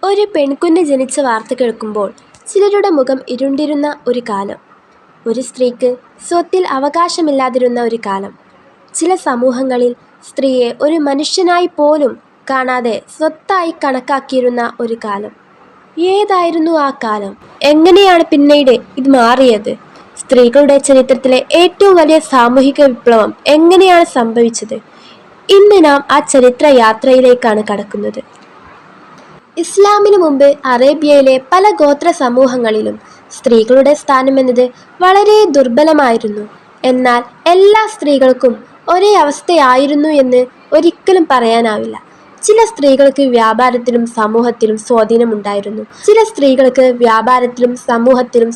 ഒരു പെൺകുഞ്ഞ് ജനിച്ച വാർത്ത കേൾക്കുമ്പോൾ ചിലരുടെ മുഖം ഇരുണ്ടിരുന്ന ഒരു കാലം. ഒരു സ്ത്രീക്ക് സ്വത്തിൽ അവകാശമില്ലാതിരുന്ന ഒരു കാലം. ചില സമൂഹങ്ങളിൽ സ്ത്രീയെ ഒരു മനുഷ്യനായി പോലും കാണാതെ സ്വത്തായി കണക്കാക്കിയിരുന്ന ഒരു കാലം. ഏതായിരുന്നു ആ കാലം? എങ്ങനെയാണ് പിന്നീട് ഇത് മാറിയത്? സ്ത്രീകളുടെ ചരിത്രത്തിലെ ഏറ്റവും വലിയ സാമൂഹിക വിപ്ലവം എങ്ങനെയാണ് സംഭവിച്ചത്? ഇന്ന് നാം ആ ചരിത്ര യാത്രയിലേക്കാണ് കടക്കുന്നത്. ഇസ്ലാമിനു മുമ്പ് അറേബ്യയിലെ പല ഗോത്ര സമൂഹങ്ങളിലും സ്ത്രീകളുടെ സ്ഥാനമെന്നത് വളരെ ദുർബലമായിരുന്നു. എന്നാൽ എല്ലാ സ്ത്രീകൾക്കും ഒരേ അവസ്ഥയായിരുന്നു എന്ന് ഒരിക്കലും പറയാനാവില്ല. ചില സ്ത്രീകൾക്ക് വ്യാപാരത്തിലും സമൂഹത്തിലും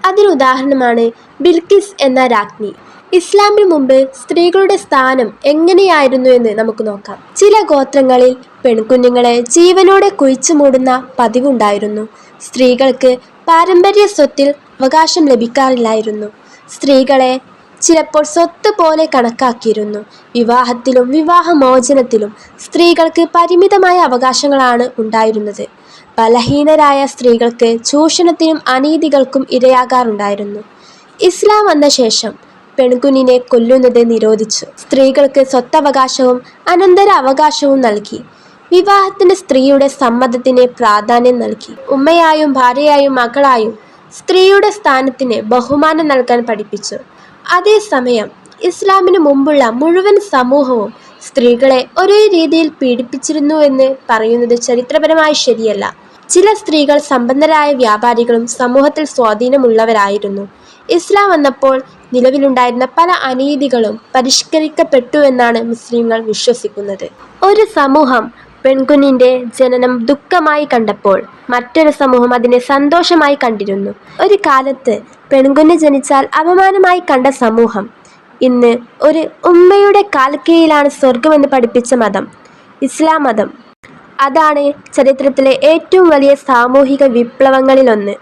അതിനുദാഹരണമാണ് ബിൽക്കിസ് എന്ന രാജ്ഞി. ഇസ്ലാമിനു മുമ്പ് സ്ത്രീകളുടെ സ്ഥാനം എങ്ങനെയായിരുന്നു എന്ന് നമുക്ക് നോക്കാം. ചില ഗോത്രങ്ങളിൽ പെൺകുഞ്ഞുങ്ങളെ ജീവനോടെ കുഴിച്ചു മൂടുന്ന പതിവുണ്ടായിരുന്നു. സ്ത്രീകൾക്ക് പാരമ്പര്യ സ്വത്തിൽ അവകാശം ലഭിക്കാറില്ലായിരുന്നു. സ്ത്രീകളെ ചിലപ്പോൾ സ്വത്ത് പോലെ കണക്കാക്കിയിരുന്നു. വിവാഹത്തിലും വിവാഹമോചനത്തിലും സ്ത്രീകൾക്ക് പരിമിതമായ അവകാശങ്ങളാണ് ഉണ്ടായിരുന്നത്. ബലഹീനരായ സ്ത്രീകൾക്ക് ചൂഷണത്തിനും അനീതികൾക്കും ഇരയാകാറുണ്ടായിരുന്നു. ഇസ്ലാം വന്ന ശേഷം പെൺകുഞ്ഞിനെ കൊല്ലുന്നത് നിരോധിച്ചു. സ്ത്രീകൾക്ക് സ്വത്തവകാശവും അനന്തര അവകാശവും നൽകി. വിവാഹത്തിന് സ്ത്രീയുടെ സമ്മതത്തിന് പ്രാധാന്യം നൽകി. ഉമ്മയായും ഭാര്യയായും മകളായും സ്ത്രീയുടെ സ്ഥാനത്തിന് ബഹുമാനം നൽകാൻ പഠിപ്പിച്ചു. അതേസമയം ഇസ്ലാമിനു മുമ്പുള്ള മുഴുവൻ സമൂഹവും സ്ത്രീകളെ ഒരേ രീതിയിൽ പീഡിപ്പിച്ചിരുന്നു എന്ന് പറയുന്നത് ചരിത്രപരമായി ശരിയല്ല. ചില സ്ത്രീകൾ സമ്പന്നരായ വ്യാപാരികളും സമൂഹത്തിൽ സ്വാധീനമുള്ളവരായിരുന്നു. ഇസ്ലാം വന്നപ്പോൾ നിലവിലുണ്ടായിരുന്ന പല അനീതികളും പരിഷ്കരിക്കപ്പെട്ടുവെന്നാണ് മുസ്ലിങ്ങൾ വിശ്വസിക്കുന്നത്. ഒരു സമൂഹം പെൺകുഞ്ഞിന്റെ ജനനം ദുഃഖമായി കണ്ടപ്പോൾ മറ്റൊരു സമൂഹം അതിനെ സന്തോഷമായി കണ്ടിരുന്നു. ഒരു കാലത്ത് പെൺകുഞ്ഞ് ജനിച്ചാൽ അപമാനമായി കണ്ട സമൂഹം ഇന്ന് ഒരു ഉമ്മയുടെ കാൽക്കീഴിലാണ് സ്വർഗമെന്ന് പഠിപ്പിച്ച മതം ഇസ്ലാം മതം. അതാണ് ചരിത്രത്തിലെ ഏറ്റവും വലിയ സാമൂഹിക വിപ്ലവങ്ങളിലൊന്ന്.